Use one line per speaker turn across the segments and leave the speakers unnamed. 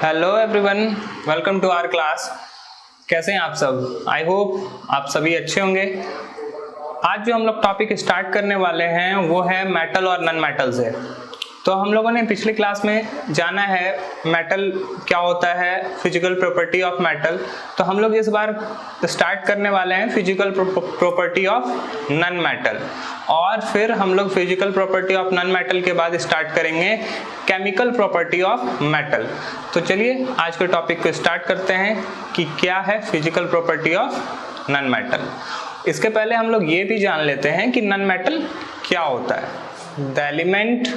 Hello everyone, welcome to our class. कैसे हैं आप सब? आई होप आप सभी अच्छे होंगे। आज जो हम लोग टॉपिक स्टार्ट करने वाले हैं वो है मेटल और नॉन मेटल से। तो हम लोगों ने पिछली क्लास में जाना है मेटल क्या होता है, फिजिकल प्रॉपर्टी ऑफ मेटल। तो हम लोग इस बार स्टार्ट करने वाले हैं physical property of non metal, और फिर हम लोग physical property of non metal के बाद स्टार्ट करेंगे केमिकल प्रॉपर्टी ऑफ मेटल। तो चलिए आज के टॉपिक को स्टार्ट करते हैं कि क्या है physical property of non metal. इसके पहले हम लोग ये भी जान लेते हैं कि नॉन मेटल क्या होता है। The element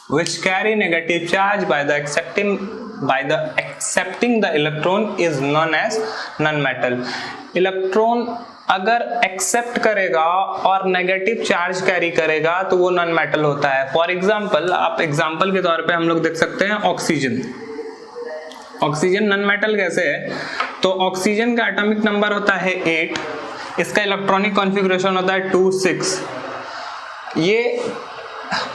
which carry negative charge by the accepting the electron is known as non-metal। Electron अगर एक्सेप्ट करेगा और नेगेटिव चार्ज कैरी करेगा तो वो नॉन मेटल होता है। फॉर एग्जांपल, आप एग्जांपल के तौर पे हम लोग देख सकते हैं ऑक्सीजन। ऑक्सीजन नॉन मेटल कैसे है? तो ऑक्सीजन का एटॉमिक नंबर होता है 8, इसका इलेक्ट्रॉनिक कॉन्फ़िगरेशन होता है 2 6। ये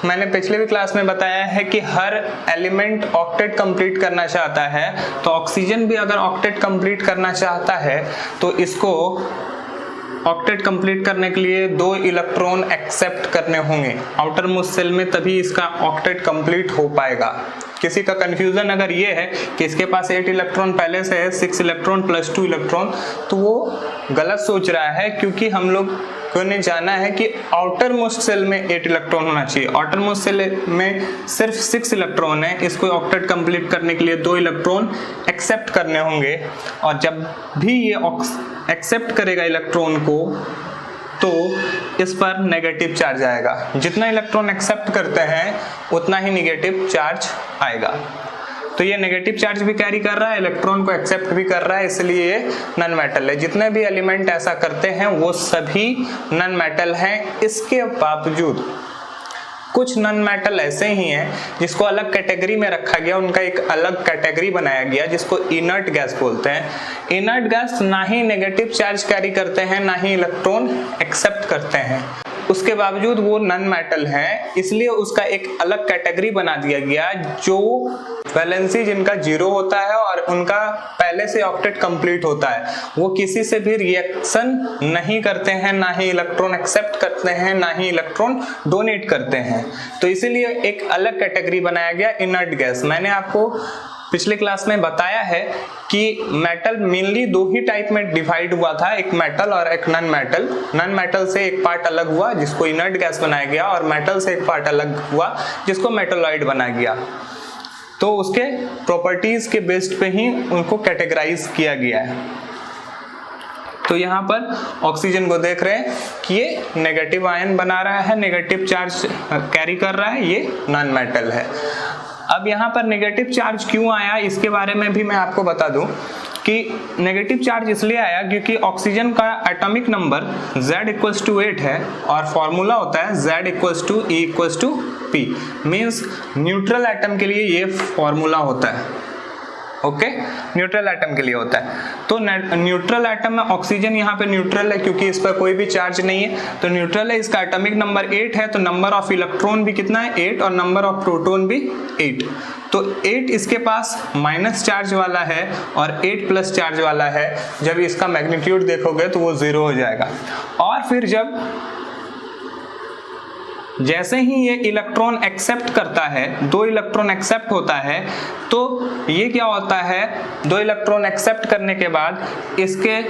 मैंने पिछले भी क्लास में बताया है कि हर एलिमेंट ऑक्टेट कंप्लीट करना चाहता है, तो ऑक्सीजन भी अगर ऑक्टेट कंप्लीट करना चाहता है तो इसको ऑक्टेट कंप्लीट करने के लिए 2 इलेक्ट्रॉन एक्सेप्ट करने होंगे आउटर मोस्ट शेल में, तभी इसका ऑक्टेट कंप्लीट हो पाएगा। किसी का कंफ्यूजन अगर ये है कि इसके पास 8 इलेक्ट्रॉन पहले से है, 6 इलेक्ट्रॉन प्लस 2 इलेक्ट्रॉन, तो वो गलत सोच रहा है, क्योंकि हम लोग को ने जाना है कि आउटर मोस्ट सेल में 8 इलेक्ट्रॉन होना चाहिए। आउटर मोस्ट सेल में सिर्फ 6 इलेक्ट्रॉन है, इसको ऑक्टेट कंप्लीट करने के लिए 2 इलेक्ट्रॉन एक्सेप्ट करने होंगे, और जब भी ये एक्सेप्ट करेगा इलेक्ट्रॉन को तो इस पर नेगेटिव चार्ज आएगा। जितना इलेक्ट्रॉन एक्सेप्ट करते हैं उतना ही नेगेटिव चार्ज आएगा। तो ये नेगेटिव चार्ज भी कैरी कर रहा है, इलेक्ट्रॉन को एक्सेप्ट भी कर रहा है, इसलिए ये नॉन मेटल है। जितने भी एलिमेंट ऐसा करते हैं वो सभी नॉन मेटल हैं। इसके बावजूद कुछ नॉन मेटल ऐसे ही हैं जिसको अलग कैटेगरी में रखा गया, उनका एक अलग कैटेगरी बनाया गया जिसको इनर्ट गैस बोलते हैं। इनर्ट गैस ना ही नेगेटिव चार्ज कैरी करते हैं ना ही इलेक्ट्रॉन एक्सेप्ट करते हैं, उसके बावजूद वो नॉन मेटल हैं, इसलिए उसका एक अलग कैटेगरी बना दिया गया जो वैलेंसी जिनका 0 होता है और उनका पहले से ऑक्टेट कंप्लीट होता है, वो किसी से भी रिएक्शन नहीं करते हैं, ना ही इलेक्ट्रॉन एक्सेप्ट करते हैं, ना ही इलेक्ट्रॉन डोनेट करते हैं। तो इसीलिए एक अलग कैटेगरी बनाया गया इनर्ट गैस। मैंने आपको पिछले क्लास में बताया है कि मेटल मेनली 2 ही टाइप में डिवाइड हुआ था, एक मेटल और एक नॉन मेटल। नॉन मेटल से एक पार्ट अलग हुआ जिसको इनर्ट गैस बनाया गया, और मेटल से एक पार्ट अलग हुआ जिसको मेटलॉइड बनाया गया। तो उसके प्रॉपर्टीज के बेस्ड पे ही उनको कैटेगराइज किया गया है। तो यहाँ पर ऑक्सीजन को देख रहे हैं कि ये नेगेटिव आयन बना रहा है, नेगेटिव चार्ज कैरी कर रहा है, ये नॉन मेटल है। अब यहाँ पर नेगेटिव चार्ज क्यों आया इसके बारे में भी मैं आपको बता दूं कि नेगेटिव चार्ज इसलिए आया क्योंकि ऑक्सीजन का एटॉमिक नंबर Z=8 है, और फॉर्मूला होता है Z=E=P। मींस न्यूट्रल एटम के लिए ये फॉर्मूला होता है। ओके, न्यूट्रल एटम के लिए होता है। तो न्यूट्रल एटम में ऑक्सीजन यहाँ पे न्यूट्रल है क्योंकि इस पर कोई भी चार्ज नहीं है, तो न्यूट्रल है। इसका एटॉमिक नंबर 8 है, तो नंबर ऑफ इलेक्ट्रॉन भी कितना है? 8, और नंबर ऑफ प्रोटॉन भी 8। तो 8 इसके पास माइनस चार्ज वाला है और 8 प्लस चार्ज वाला है। जब इसका मैग्नीट्यूड देखोगे तो वो 0 हो जाएगा। और फिर जैसे ही ये इलेक्ट्रॉन एक्सेप्ट करता है, 2 इलेक्ट्रॉन एक्सेप्ट होता है, तो ये क्या होता है? 2 इलेक्ट्रॉन एक्सेप्ट करने के बाद इसके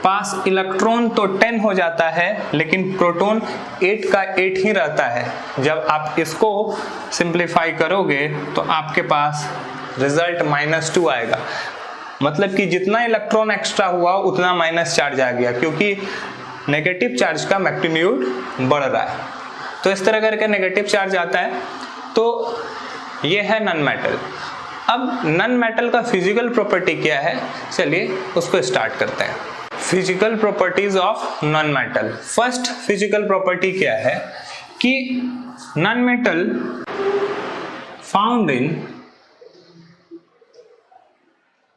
पास इलेक्ट्रॉन तो 10 हो जाता है, लेकिन प्रोटॉन 8 का 8 ही रहता है। जब आप इसको सिंप्लीफाई करोगे तो आपके पास रिजल्ट -2 आएगा। मतलब कि जितना इलेक्ट्रॉन एक्स्ट्रा हुआ उतना माइनस चार्ज आ गया, क्योंकि नेगेटिव चार्ज का मैग्नीट्यूड बढ़ रहा है। तो इस तरह करके नेगेटिव चार्ज आता है। तो ये है नॉन मेटल। अब नॉन मेटल का फिजिकल प्रॉपर्टी क्या है, चलिए उसको स्टार्ट करते हैं। Physical properties of non metal. First physical property क्या है कि non metal found in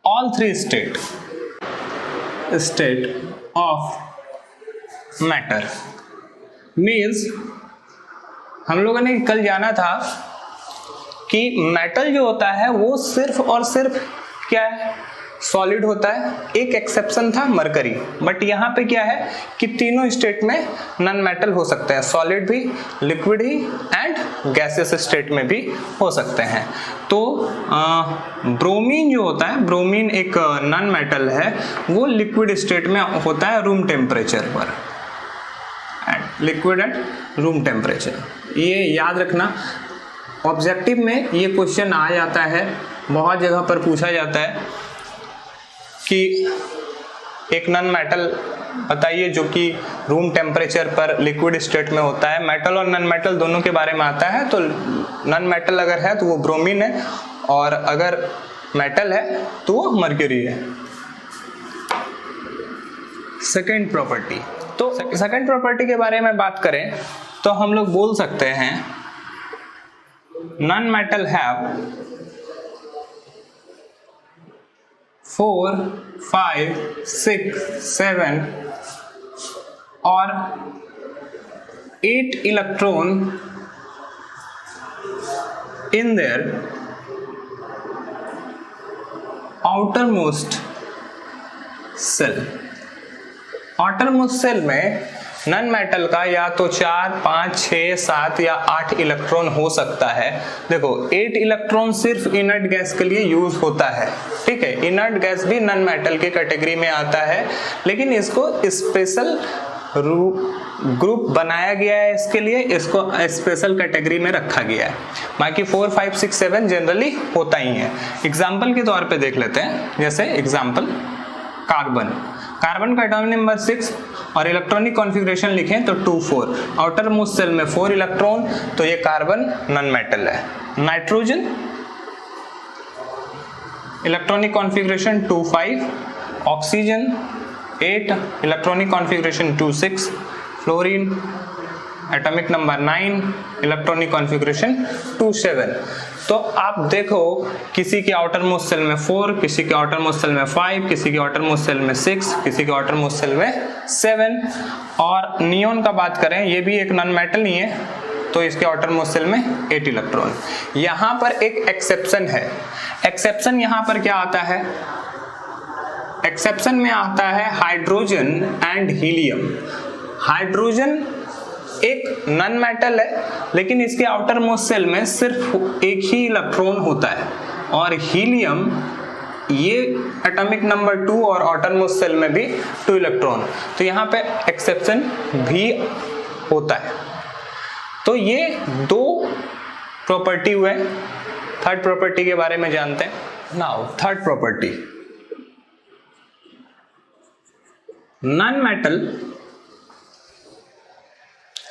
all 3 state of matter. Means हम लोगों ने कल जाना था कि मेटल जो होता है वो सिर्फ और सिर्फ क्या है, सॉलिड होता है। एक एक्सेप्शन था मरकरी, बट यहाँ पे क्या है कि तीनों स्टेट में नॉन मेटल हो सकते हैं, सॉलिड भी, liquid he and gases state में भी हो सकते हैं। तो ब्रोमीन जो होता है, ब्रोमीन एक नॉन मेटल है, वो लिक्विड स्टेट में होता है रूम टेम्परेचर पर, लिक्विड एट रूम टेम्परेचर। ये याद रखना, ऑब्जेक्टिव में ये क्वेश्चन आ जाता है, बहुत जगह पर पूछा जाता है कि एक नॉन मेटल बताइए जो कि रूम टेम्परेचर पर लिक्विड स्टेट में होता है। मेटल और नॉन मेटल दोनों के बारे में आता है, तो नॉन मेटल अगर है तो वो ब्रोमीन है, और अगर मेटल है तो वो मर्क्यूरी है। सेकेंड प्रॉपर्टी, तो सेकेंड प्रॉपर्टी के बारे में बात करें तो हम लोग बोल सकते हैं नॉन मेटल हैव 4, 5, 6, 7 और 8 electron in their outermost cell। outermost cell में नॉन मेटल का या तो 4, 5, 6, 7 या 8 इलेक्ट्रॉन हो सकता है। देखो 8 इलेक्ट्रॉन सिर्फ इनर्ट गैस के लिए यूज होता है, ठीक है। इनर्ट गैस भी नॉन मेटल के कैटेगरी में आता है, लेकिन इसको स्पेशल ग्रुप बनाया गया है इसके लिए, इसको स्पेशल कैटेगरी में रखा गया है। बाकी 4, 5, 6, 7 जनरली होता ही है। एग्जाम्पल के तौर पे देख लेते हैं, जैसे एग्जाम्पल कार्बन का एटॉमिक नंबर 6 और इलेक्ट्रॉनिक कॉन्फ़िगरेशन लिखें तो 2, 4। आउटर मोस्ट सेल में 4 इलेक्ट्रॉन, तो ये कार्बन नॉन मेटल है। Nitrogen electronic configuration 2, 5। Oxygen 8, electronic configuration 2, 6। Fluorine atomic number 9, electronic configuration 2, 7। तो आप देखो किसी के आउटर मोस्ट सेल में 4, किसी के आउटर मोस्ट सेल में 5, किसी के आउटर मोस्ट सेल में 6, किसी के आउटर मोस्ट सेल में 7। और नियोन का बात करें, ये भी एक नॉन मेटल ही है, तो इसके आउटर मोस्ट सेल में 8 इलेक्ट्रॉन। यहाँ पर एक एक्सेप्शन है। एक्सेप्शन यहाँ पर क्या आता है, एक्सेप्शन में आता है हाइड्रोजन एंड हीलियम। हाइड्रोजन एक नॉन मेटल है, लेकिन इसके आउटर मोस्ट सेल में सिर्फ एक ही इलेक्ट्रॉन होता है, और हीलियम ये एटॉमिक नंबर 2 और आउटर मोस्ट सेल में भी 2 इलेक्ट्रॉन, तो यहाँ पे एक्सेप्शन भी होता है। तो ये 2 प्रॉपर्टी हुए। थर्ड प्रॉपर्टी के बारे में जानते हैं। Now third property, non metal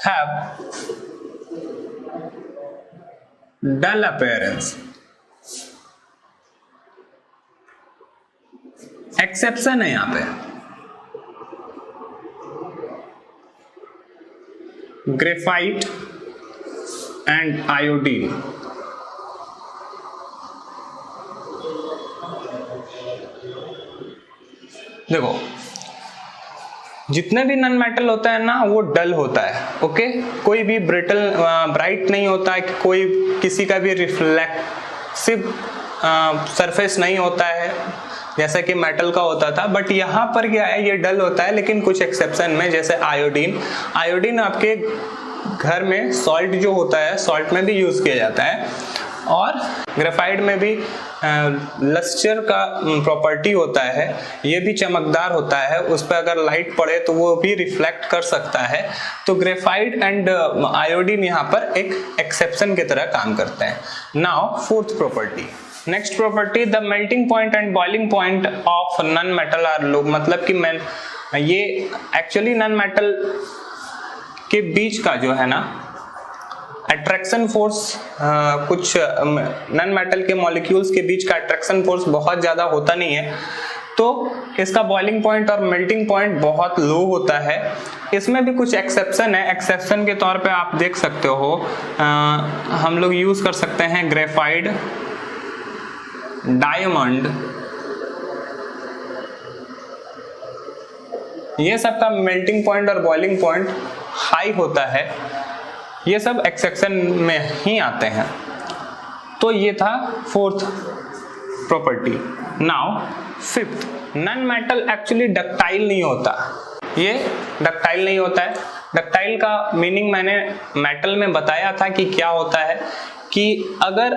have dull appearance। Exception है यहां पे, ग्रेफाइट एंड आयोडीन। देखो जितने भी नॉन मेटल होता है ना वो डल होता है, ओके। कोई भी ब्राइट नहीं होता है, कोई किसी का भी रिफ्लेक्सिव सरफेस नहीं होता है जैसा कि मेटल का होता था। बट यहाँ पर क्या है, ये डल होता है, लेकिन कुछ एक्सेप्शन में, जैसे आयोडीन आपके घर में सॉल्ट जो होता है, सॉल्ट में भी यूज किया जाता है। और ग्रेफाइट में भी लस्टर का प्रॉपर्टी होता है, ये भी चमकदार होता है, उस पर अगर लाइट पड़े तो वो भी रिफ्लेक्ट कर सकता है। तो ग्रेफाइट एंड आयोडीन यहाँ पर एक एक्सेप्शन की तरह काम करते हैं। Now fourth property, next property, the melting point and boiling point of non metal are low. मतलब कि ये एक्चुअली नॉन मेटल के बीच का जो है ना अट्रैक्शन फोर्स, कुछ नॉन मेटल के मॉलिक्यूल्स के बीच का अट्रैक्शन फोर्स बहुत ज्यादा होता नहीं है, तो इसका बॉइलिंग पॉइंट और मेल्टिंग पॉइंट बहुत लो होता है। इसमें भी कुछ एक्सेप्शन है। एक्सेप्शन के तौर पे आप देख सकते हो, हम लोग यूज कर सकते हैं ग्रेफाइट, डायमंड, ये सब का मेल्टिंग पॉइंट और बॉइलिंग पॉइंट हाई होता है, ये सब एक्सेप्शन में ही आते हैं। तो ये था fourth property. Now fifth, non metal actually ductile नहीं होता, ये डक्टाइल नहीं होता है। डक्टाइल का मीनिंग मैंने मेटल में बताया था कि क्या होता है, कि अगर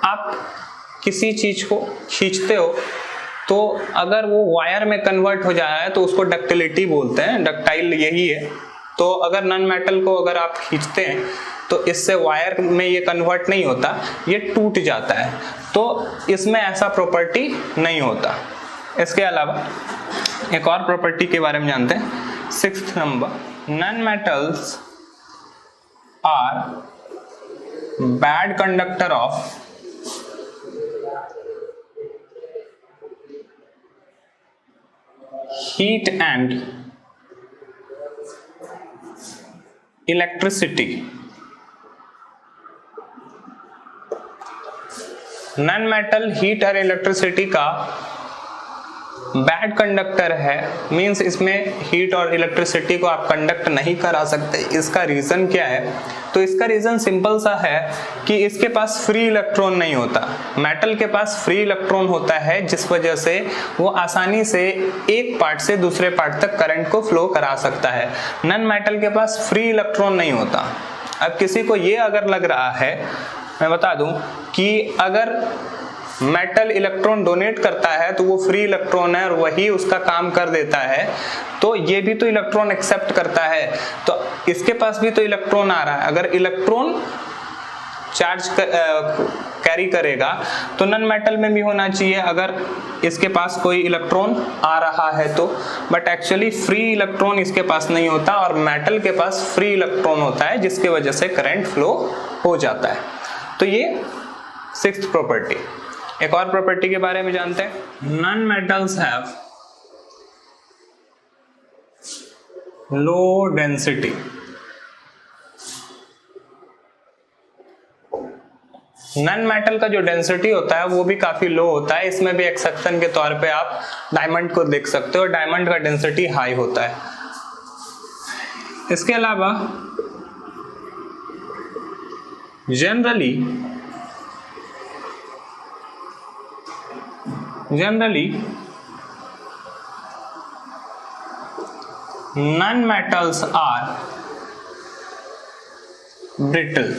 आप किसी चीज को खींचते हो तो अगर वो वायर में कन्वर्ट हो जा रहा है तो उसको डक्टिलिटी बोलते हैं, डक्टाइल यही है। तो अगर नन मेटल को अगर आप खींचते हैं तो इससे वायर में ये कन्वर्ट नहीं होता, ये टूट जाता है, तो इसमें ऐसा प्रॉपर्टी नहीं होता। इसके अलावा एक और प्रॉपर्टी के बारे में जानते हैं, sixth number, non metals are bad conductor of heat and electricity। Non metal heat और इलेक्ट्रिसिटी का बैड कंडक्टर है, मींस इसमें हीट और इलेक्ट्रिसिटी को आप कंडक्ट नहीं करा सकते। इसका रीजन क्या है? तो इसका रीजन सिंपल सा है कि इसके पास फ्री इलेक्ट्रॉन नहीं होता। मेटल के पास फ्री इलेक्ट्रॉन होता है, जिस वजह से वो आसानी से एक पार्ट से दूसरे पार्ट तक करंट को फ्लो करा सकता है। नन मेटल के पास फ्री इलेक्ट्रॉन नहीं होता। अब किसी को ये अगर लग रहा है, मैं बता दूं कि अगर मेटल इलेक्ट्रॉन डोनेट करता है तो वो फ्री इलेक्ट्रॉन है और वही उसका काम कर देता है, तो ये भी तो इलेक्ट्रॉन एक्सेप्ट करता है, तो इसके पास भी तो इलेक्ट्रॉन आ रहा है। अगर इलेक्ट्रॉन चार्ज कैरी करेगा तो नन मेटल में भी होना चाहिए, अगर इसके पास कोई इलेक्ट्रॉन आ रहा है तो। बट एक्चुअली फ्री इलेक्ट्रॉन इसके पास नहीं होता और मेटल के पास फ्री इलेक्ट्रॉन होता है, जिसकी वजह से करंट फ्लो हो जाता है। तो ये सिक्स्थ प्रॉपर्टी। एक और प्रॉपर्टी के बारे में जानते हैं, non metals have low density. Non metal का जो डेंसिटी होता है वो भी काफी लो होता है। इसमें भी एक्सेप्शन के तौर पे आप डायमंड को देख सकते हो, डायमंड का डेंसिटी हाई होता है। इसके अलावा generally non metals are brittle.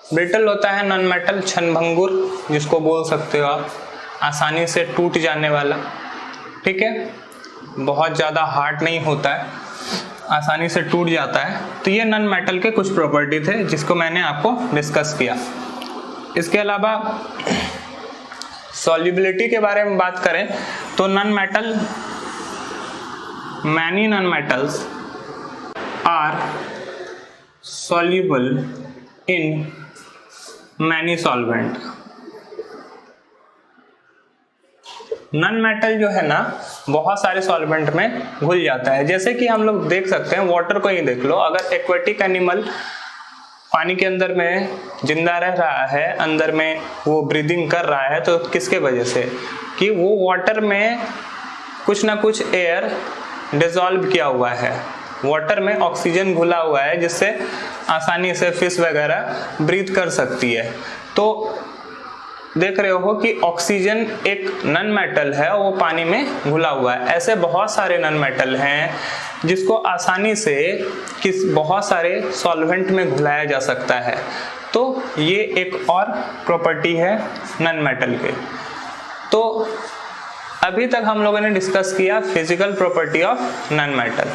Brittle होता है नन मेटल, क्षणभंगुर जिसको बोल सकते हो आप, आसानी से टूट जाने वाला। ठीक है, बहुत ज्यादा हार्ड नहीं होता है, आसानी से टूट जाता है। तो ये नन मेटल के कुछ प्रॉपर्टी थे जिसको मैंने आपको डिस्कस किया। इसके अलावा सॉल्युबिलिटी के बारे में बात करें तो many non metals are soluble in many solvent. Non metal जो है ना बहुत सारे सॉल्वेंट में घुल जाता है। जैसे कि हम लोग देख सकते हैं, वाटर को ही देख लो, अगर एक्वेटिक एनिमल पानी के अंदर में जिंदा रह रहा है, अंदर में वो ब्रीदिंग कर रहा है, तो किसके वजह से? कि वो वाटर में कुछ ना कुछ एयर डिसॉल्व किया हुआ है, वाटर में ऑक्सीजन घुला हुआ है, जिससे आसानी से फिश वगैरह ब्रीथ कर सकती है। तो देख रहे हो कि ऑक्सीजन एक नन मेटल है, वो पानी में घुला हुआ है। ऐसे बहुत सारे नन मेटल हैं जिसको आसानी से बहुत सारे सॉल्वेंट में घुलाया जा सकता है। तो ये एक और प्रॉपर्टी है नन मेटल के। तो अभी तक हम लोगों ने डिस्कस किया physical property of non metal.